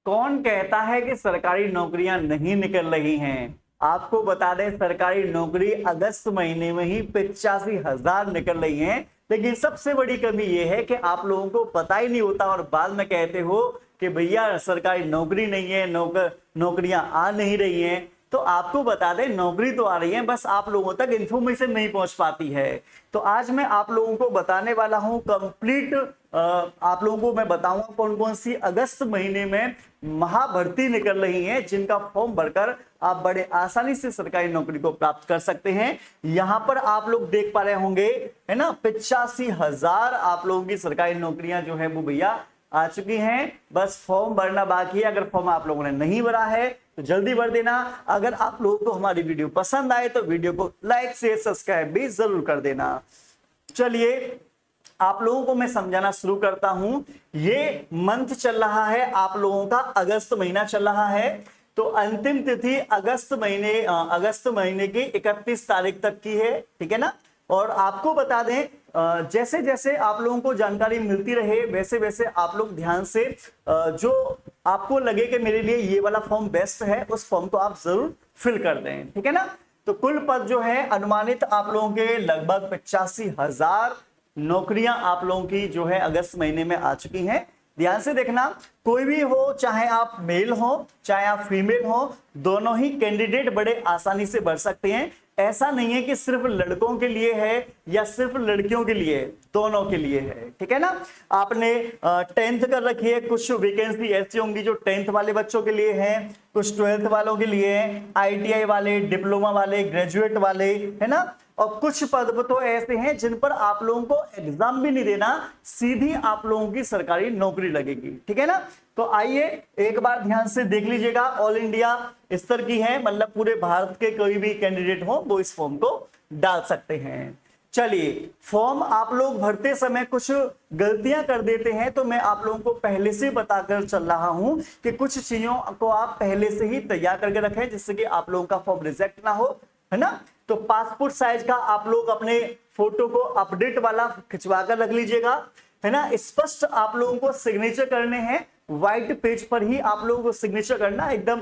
कौन कहता है कि सरकारी नौकरियां नहीं निकल रही हैं? आपको बता दें, सरकारी नौकरी अगस्त महीने में ही 85,000 निकल रही हैं। लेकिन सबसे बड़ी कमी यह है कि आप लोगों को पता ही नहीं होता और बाद में कहते हो कि भैया सरकारी नौकरी नहीं है, नौकरियां आ नहीं रही हैं। तो आपको बता दें, नौकरी तो आ रही है, बस आप लोगों तक इंफॉर्मेशन नहीं पहुंच पाती है। तो आज मैं आप लोगों को बताने वाला हूं कंप्लीट, आप लोगों को मैं बताऊंगा कौन कौन सी अगस्त महीने में महाभर्ती निकल रही है, जिनका फॉर्म भरकर आप बड़े आसानी से सरकारी नौकरी को प्राप्त कर सकते हैं। यहां पर आप लोग देख पा रहे होंगे, है ना, 85,000 आप लोगों की सरकारी नौकरियां जो है वो भैया आ चुकी हैं। बस फॉर्म भरना बाकी है। अगर फॉर्म आप लोगों ने नहीं भरा है तो जल्दी भर देना। अगर आप लोगों को हमारी वीडियो पसंद आए तो वीडियो को लाइक शेयर सब्सक्राइब भी जरूर कर देना। चलिए आप लोगों को मैं समझाना शुरू करता हूं। ये मंथ चल रहा है आप लोगों का, अगस्त महीना चल रहा है। तो अंतिम तिथि अगस्त महीने की 31 तारीख तक की है, ठीक है ना। और आपको बता दें, जैसे जैसे आप लोगों को जानकारी मिलती रहे वैसे वैसे आप लोग ध्यान से जो आपको लगे कि मेरे लिए ये वाला फॉर्म बेस्ट है, उस फॉर्म को आप जरूर फिल कर दें, ठीक है ना। तो कुल पद जो है अनुमानित आप लोगों के लगभग 85,000 नौकरियां आप लोगों की जो है अगस्त महीने में आ चुकी हैं। ध्यान से देखना, कोई भी हो, चाहे आप मेल हो चाहे आप फीमेल हो, दोनों ही कैंडिडेट बड़े आसानी से भर सकते हैं। ऐसा नहीं है कि सिर्फ लड़कों के लिए है या सिर्फ लड़कियों के लिए, दोनों के लिए है, ठीक है ना। आपने 10th कर रखी है, कुछ वैकेंसी ऐसी होंगी जो 10th वाले बच्चों के लिए है, कुछ 12th वालों के लिए है, ITI वाले, डिप्लोमा वाले, ग्रेजुएट वाले, है ना। और कुछ पद तो ऐसे हैं जिन पर आप लोगों को एग्जाम भी नहीं देना, सीधी आप लोगों की सरकारी नौकरी लगेगी, ठीक है ना। तो आइए एक बार ध्यान से देख लीजिएगा। ऑल इंडिया स्तर की है, मतलब पूरे भारत के कोई भी कैंडिडेट हो वो इस फॉर्म को डाल सकते हैं। चलिए, फॉर्म आप लोग भरते समय कुछ गलतियां कर देते हैं, तो मैं आप लोगों को पहले से बताकर चल रहा हूं कि कुछ चीजों को आप पहले से ही तैयार करके रखें जिससे कि आप लोगों का फॉर्म रिजेक्ट ना हो, है ना। तो पासपोर्ट साइज का आप लोग अपने फोटो को अपडेट वाला खिंचवा कर रख लीजिएगा, है ना। स्पष्ट आप लोगों को सिग्नेचर करने हैं, व्हाइट पेज पर ही आप लोगों को सिग्नेचर करना, एकदम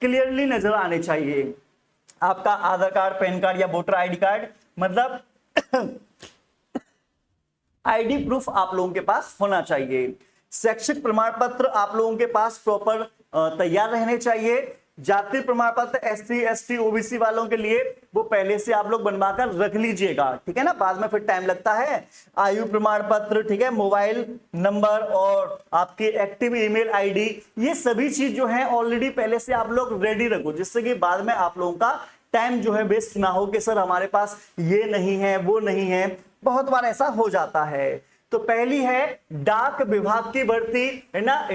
क्लियरली नजर आने चाहिए। आपका आधार कार्ड, पैन कार्ड या वोटर आईडी कार्ड, मतलब आईडी प्रूफ आप लोगों के पास होना चाहिए। शैक्षिक प्रमाण पत्र आप लोगों के पास प्रॉपर तैयार रहने चाहिए। जाति प्रमाण पत्र SC ST OBC वालों के लिए वो पहले से आप लोग बनवाकर रख लीजिएगा, ठीक है ना, बाद में फिर टाइम लगता है। आयु प्रमाण पत्र, ठीक है, मोबाइल नंबर और आपकी एक्टिव ईमेल आईडी, ये सभी चीज जो है ऑलरेडी पहले से आप लोग रेडी रखो, जिससे कि बाद में आप लोगों का टाइम जो है वेस्ट ना हो कि सर हमारे पास ये नहीं है वो नहीं है। बहुत बार ऐसा हो जाता है। तो पहली है डाक विभाग की भर्ती, है ना,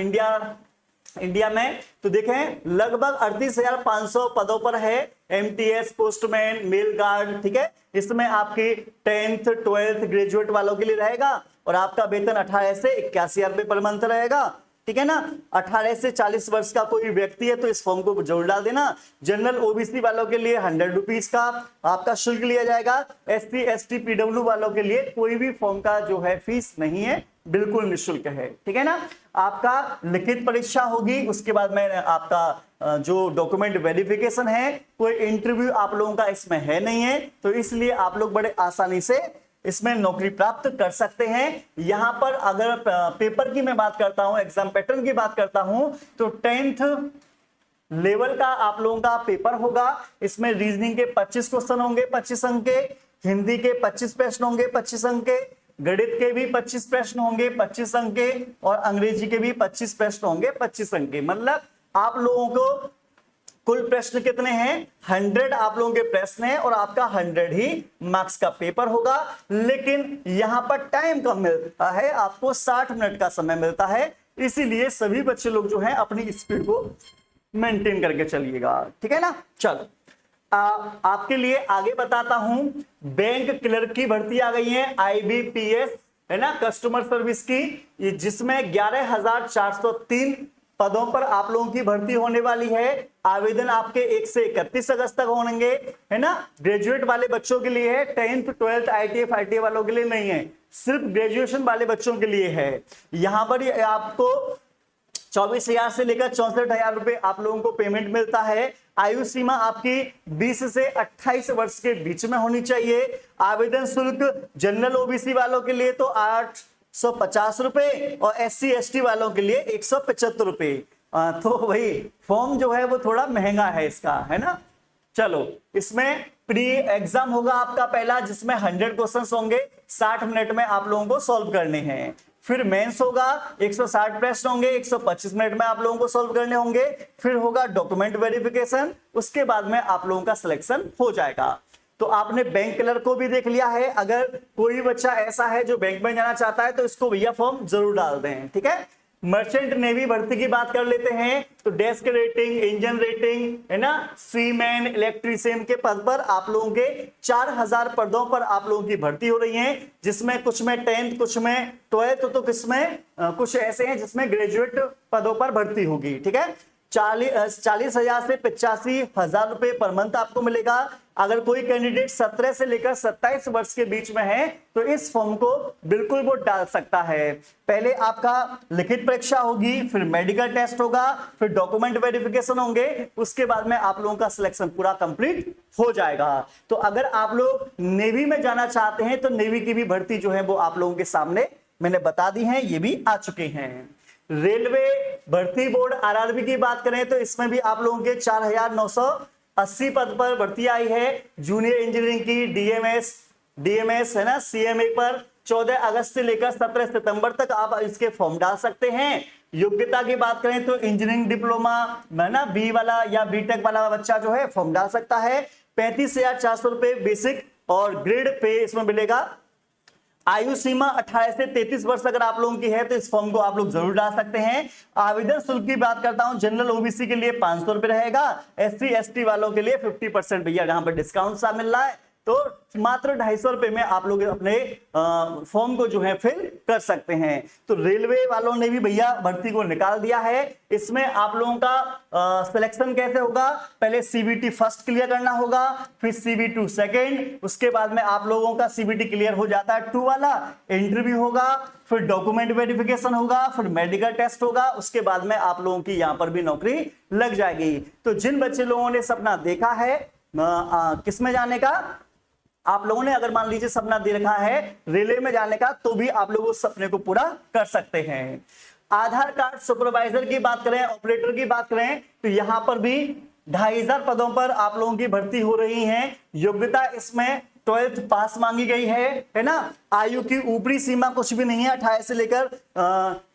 इंडिया में। तो देखें लगभग 38,500 पदों पर है। MTS, पोस्टमैन, मेल गार्ड, ठीक है। इसमें आपकी 10th 12th ग्रेजुएट वालों के लिए रहेगा और आपका वेतन 18 से 81,000 रुपए पर मंथ रहेगा, ठीक है ना। 18 से 40 वर्ष का कोई व्यक्ति है तो इस फॉर्म को जरूर डाल देना। जनरल OBC वालों के लिए 100 रुपीज का आपका शुल्क लिया जाएगा। SC ST PW वालों के लिए कोई भी फॉर्म का जो है फीस नहीं है, बिल्कुल निःशुल्क है, ठीक है ना। आपका लिखित परीक्षा होगी, उसके बाद में आपका जो डॉक्यूमेंट वेरिफिकेशन है, कोई इंटरव्यू आप लोगों का इसमें है नहीं है, तो इसलिए आप लोग बड़े आसानी से इसमें नौकरी प्राप्त कर सकते हैं। यहां पर अगर पेपर की मैं बात करता हूं, एग्जाम पैटर्न की बात करता हूं, तो 10th लेवल का आप लोगों का पेपर होगा। इसमें रीजनिंग के 25 क्वेश्चन होंगे 25 अंक के, हिंदी के 25 प्रश्न होंगे 25 अंक के, गणित के भी 25 प्रश्न होंगे 25 अंक के, और अंग्रेजी के भी 25 प्रश्न होंगे 25 अंक के। मतलब आप लोगों को कुल प्रश्न कितने हैं? 100 आप लोगों के प्रश्न हैं और आपका 100 ही मार्क्स का पेपर होगा। लेकिन यहां पर टाइम कम मिलता है, आपको 60 मिनट का समय मिलता है, इसीलिए सभी बच्चे लोग जो हैं अपनी स्पीड को मेंटेन करके चलिएगा, ठीक है ना। चलो आपके लिए आगे बताता हूं। बैंक क्लर्क की भर्ती आ गई है, IBPS, है ना, कस्टमर सर्विस की, जिसमें 11,403 पदों पर आप लोगों की भर्ती होने वाली है। आवेदन आपके 1 से 31 अगस्त तक होंगे, है ना। ग्रेजुएट वाले बच्चों के लिए है, 10th 12th ITI FITI वालों के लिए नहीं है, सिर्फ ग्रेजुएशन वाले बच्चों के लिए है। यहां पर आपको 24,000 से लेकर 64,000 रुपए आप लोगों को पेमेंट मिलता है। आयु सीमा आपकी 20 से 28 वर्ष के बीच में होनी चाहिए। आवेदन शुल्क जनरल ओबीसी वालों के लिए तो 850 रुपए और SC ST वालों के लिए 175 रुपए। तो भाई फॉर्म जो है वो थोड़ा महंगा है इसका, है ना। चलो, इसमें प्री एग्जाम होगा आपका पहला, जिसमें 100 क्वेश्चंस होंगे, 60 मिनट में आप लोगों को सॉल्व करने हैं। फिर मेंस होगा, 160 प्रश्न होंगे, 125 मिनट में आप लोगों को सॉल्व करने होंगे। फिर होगा डॉक्यूमेंट वेरिफिकेशन, उसके बाद में आप लोगों का सिलेक्शन हो जाएगा। तो आपने बैंक क्लर्क को भी देख लिया है। अगर कोई बच्चा ऐसा है जो बैंक में जाना चाहता है तो इसको भैया फॉर्म जरूर डाल दें, ठीक है। मर्चेंट नेवी भर्ती की बात कर लेते हैं तो डेस्क रेटिंग, इंजन रेटिंग, है ना, सीमैन, इलेक्ट्रीशियन के पद पर आप लोगों के 4000 पदों पर आप लोगों की भर्ती हो रही है, जिसमें कुछ में 10th, कुछ में 12th, तो किसमें कुछ ऐसे हैं जिसमें ग्रेजुएट पदों पर भर्ती होगी, ठीक है। 40,000 से 85,000 रुपए पर मंथ आपको मिलेगा। अगर कोई कैंडिडेट 17 से लेकर 27 वर्ष के बीच में है तो इस फॉर्म को बिल्कुल वो डाल सकता है। पहले आपका लिखित परीक्षा होगी, फिर मेडिकल टेस्ट होगा, फिर डॉक्यूमेंट वेरिफिकेशन होंगे, उसके बाद में आप लोगों का सिलेक्शन पूरा कंप्लीट हो जाएगा। तो अगर आप लोग नेवी में जाना चाहते हैं तो नेवी की भी भर्ती जो है वो आप लोगों के सामने मैंने बता दी है, ये भी आ चुके हैं। रेलवे भर्ती बोर्ड RRB की बात करें तो इसमें भी आप लोगों के 4,980 पद पर भर्ती आई है। जूनियर इंजीनियरिंग की DMS है ना, CMA पर 14 अगस्त से लेकर 17 सितंबर तक आप इसके फॉर्म डाल सकते हैं। योग्यता की बात करें तो इंजीनियरिंग डिप्लोमा है ना, B वाला या BTech वाला बच्चा जो है फॉर्म डाल सकता है। 35,400 रुपए बेसिक और ग्रेड पे इसमें मिलेगा। आयु सीमा 18 से 33 वर्ष अगर आप लोगों की है तो इस फॉर्म को आप लोग जरूर डाल सकते हैं। आवेदन शुल्क की बात करता हूं, जनरल ओबीसी के लिए 500 रुपए रहेगा, SC ST वालों के लिए 50% भैया जहां पर डिस्काउंट सा मिल रहा है, तो मात्र 250 रुपए में आप लोग अपने फॉर्म को जो है फिल कर सकते हैं। तो रेलवे वालों ने भी भैया भर्ती को निकाल दिया है। इसमें आप लोगों का सिलेक्शन कैसे होगा, पहले CBT फर्स्ट क्लियर करना होगा, फिर CB2 सेकेंड, उसके बाद में आप लोगों का CBT क्लियर हो जाता है 2 वाला, इंटरव्यू होगा, फिर डॉक्यूमेंट वेरिफिकेशन होगा, फिर मेडिकल टेस्ट होगा, उसके बाद में आप लोगों की यहां पर भी नौकरी लग जाएगी। तो जिन बच्चे लोगों ने सपना देखा है किसमें जाने का, आप लोगों ने अगर मान लीजिए सपना दे रखा है रेलवे में जाने का, तो भी आप लोग उस सपने को पूरा कर सकते हैं। आधार कार्ड सुपरवाइजर की बात करें, ऑपरेटर की बात करें तो यहां पर भी 2,500 पदों पर आप लोगों की भर्ती हो रही है। योग्यता इसमें 12th पास मांगी गई है ना। आयु की ऊपरी सीमा कुछ भी नहीं है, 18 से लेकर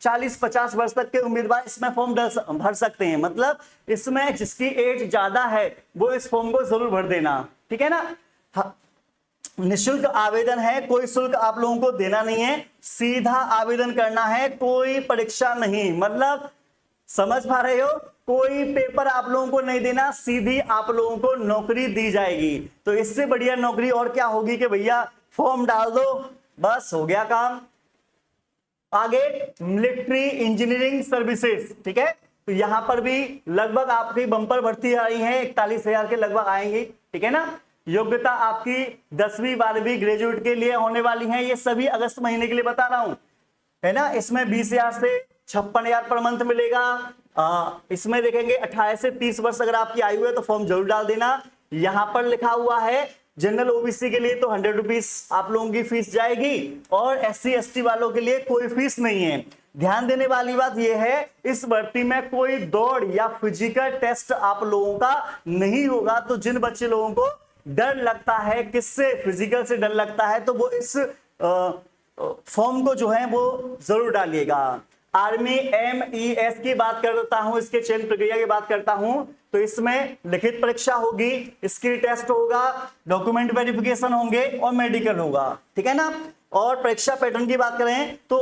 40-50 वर्ष तक के उम्मीदवार इसमें फॉर्म भर सकते हैं। मतलब इसमें जिसकी एज ज्यादा है वो इस फॉर्म को जरूर भर देना, ठीक है ना। निःशुल्क आवेदन है, कोई शुल्क आप लोगों को देना नहीं है, सीधा आवेदन करना है, कोई परीक्षा नहीं। मतलब समझ पा रहे हो, कोई पेपर आप लोगों को नहीं देना, सीधी आप लोगों को नौकरी दी जाएगी। तो इससे बढ़िया नौकरी और क्या होगी कि भैया फॉर्म डाल दो, बस हो गया काम। आगे मिलिट्री इंजीनियरिंग सर्विसेज, ठीक है। तो यहां पर भी लगभग आपकी बंपर भर्ती आ रही है, 41,000 के लगभग आएंगी, ठीक है ना। योग्यता आपकी 10वीं 12वीं ग्रेजुएट के लिए होने वाली है, ये सभी अगस्त महीने के लिए बता रहा हूं, है ना। इसमें 20,000 से 56,000 पर मंथ मिलेगा। इसमें देखेंगे 18 से 30 वर्ष अगर आपकी आयु है तो फॉर्म जरूर डाल देना। यहां पर लिखा हुआ है जनरल ओबीसी के लिए तो 100 रुपीज आप लोगों की फीस जाएगी और SC ST वालों के लिए कोई फीस नहीं है। ध्यान देने वाली बात यह है, इस भर्ती में कोई दौड़ या फिजिकल टेस्ट आप लोगों का नहीं होगा। तो जिन बच्चे लोगों को डर लगता है, किससे, फिजिकल से डर लगता है, तो वो इस फॉर्म को जो है वो जरूर डालिएगा। आर्मी MES की बात करता हूं, इसके चयन प्रक्रिया की बात करता हूं, तो इसमें लिखित परीक्षा होगी, स्किल टेस्ट होगा, डॉक्यूमेंट वेरिफिकेशन होंगे और मेडिकल होगा, ठीक है ना। और परीक्षा पैटर्न की बात करें तो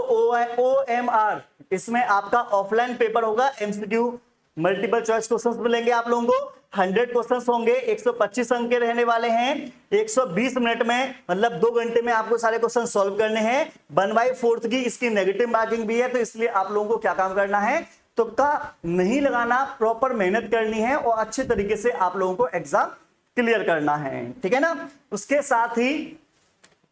OMR, इसमें आपका ऑफलाइन पेपर होगा, MCQ मल्टीपल चॉइस क्वेश्चंस मिलेंगे आप लोगों को, 100 क्वेश्चंस होंगे, 125 अंक के रहने वाले हैं, 120 मिनट में, मतलब 2 घंटे में आपको सारे क्वेश्चन सॉल्व करने हैं। 1/4 की इसकी नेगेटिव मार्किंग भी है, तो इसलिए आप लोगों को क्या काम करना है, तुक्का नहीं लगाना, प्रॉपर मेहनत करनी है और अच्छे तरीके से आप लोगों को एग्जाम क्लियर करना है, ठीक है ना। उसके साथ ही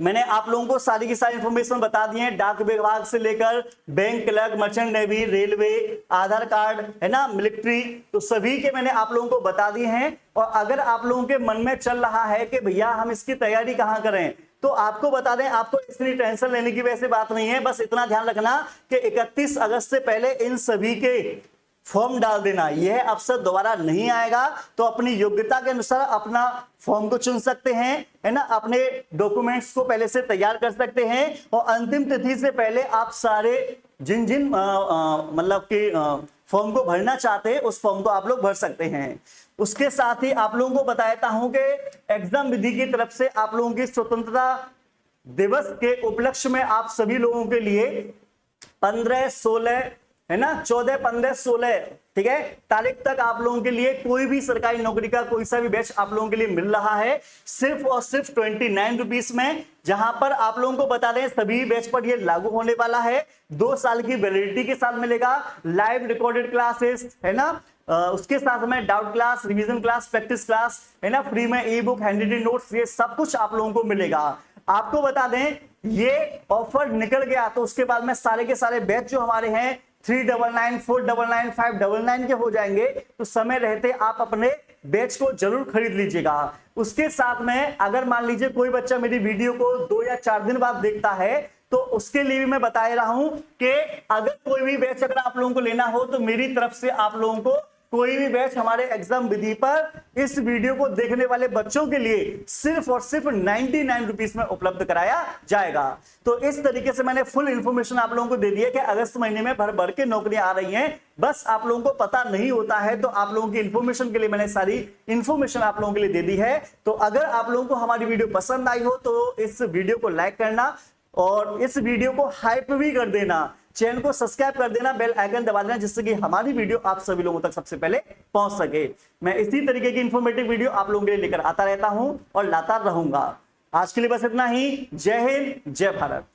मैंने आप लोगों को सारी की सारी इंफॉर्मेशन बता दी है, डाक विभाग से लेकर bank clerk, merchant navy, railway, Aadhaar card, है ना, मिलिट्री, तो सभी के मैंने आप लोगों को बता दिए हैं। और अगर आप लोगों के मन में चल रहा है कि भैया हम इसकी तैयारी कहाँ करें, तो आपको बता दें, आपको इतनी टेंशन लेने की वैसे बात नहीं है। बस इतना ध्यान रखना कि 31 अगस्त से पहले इन सभी के फॉर्म डाल देना, यह अवसर दोबारा नहीं आएगा। तो अपनी योग्यता के अनुसार अपना फॉर्म को चुन सकते हैं, है ना, अपने डॉक्यूमेंट्स को पहले से तैयार कर सकते हैं और अंतिम तिथि से पहले आप सारे जिन जिन मतलब कि फॉर्म को भरना चाहते हैं उस फॉर्म को आप लोग भर सकते हैं। उसके साथ ही आप लोगों को बताता हूं कि एग्जाम विधि की तरफ से आप लोगों की स्वतंत्रता दिवस के उपलक्ष्य में आप सभी लोगों के लिए 15, 16, है ना, 14, 15, 16, ठीक है, तारीख तक आप लोगों के लिए कोई भी सरकारी नौकरी का कोई सा भी बैच आप लोगों के लिए मिल रहा है, सिर्फ और सिर्फ 29 रुपीस में, जहां पर आप लोगों को बता दें सभी बैच पर ये लागू होने वाला है। 2 साल की वैलिडिटी के साथ मिलेगा, लाइव रिकॉर्डेड क्लासेस, है ना, उसके साथ में doubt class, revision class, practice class, है ना, फ्री में e book, handwritten notes, ये सब कुछ आप लोगों को मिलेगा। आपको बता दें ये ऑफर निकल गया तो उसके बाद में सारे के सारे बैच जो हमारे हैं 399, 499, 599 के हो जाएंगे। तो समय रहते आप अपने बैच को जरूर खरीद लीजिएगा। उसके साथ में अगर मान लीजिए कोई बच्चा मेरी वीडियो को 2 या 4 दिन बाद देखता है तो उसके लिए भी मैं बता रहा हूं कि अगर कोई भी बैच अगर आप लोगों को लेना हो तो मेरी तरफ से आप लोगों को कोई भी बैच हमारे एग्जाम विधि पर इस वीडियो को देखने वाले बच्चों के लिए सिर्फ और सिर्फ 99 रुपीस में उपलब्ध कराया जाएगा। तो इस तरीके से मैंने फुल इंफॉर्मेशन आप लोगों को दे दी है कि अगस्त महीने में भर भर के नौकरियां आ रही हैं, बस आप लोगों को पता नहीं होता है। तो आप लोगों की इंफॉर्मेशन के लिए मैंने सारी इंफॉर्मेशन आप लोगों के लिए दे दी है। तो अगर आप लोगों को हमारी वीडियो पसंद आई हो तो इस वीडियो को लाइक करना और इस वीडियो को हाइप भी कर देना, चैनल को सब्सक्राइब कर देना, बेल आइकन दबा देना, जिससे कि हमारी वीडियो आप सभी लोगों तक सबसे पहले पहुंच सके। मैं इसी तरीके की इंफॉर्मेटिव वीडियो आप लोगों के लिए लेकर आता रहता हूं और लाता रहूंगा। आज के लिए बस इतना ही। जय हिंद, जय भारत।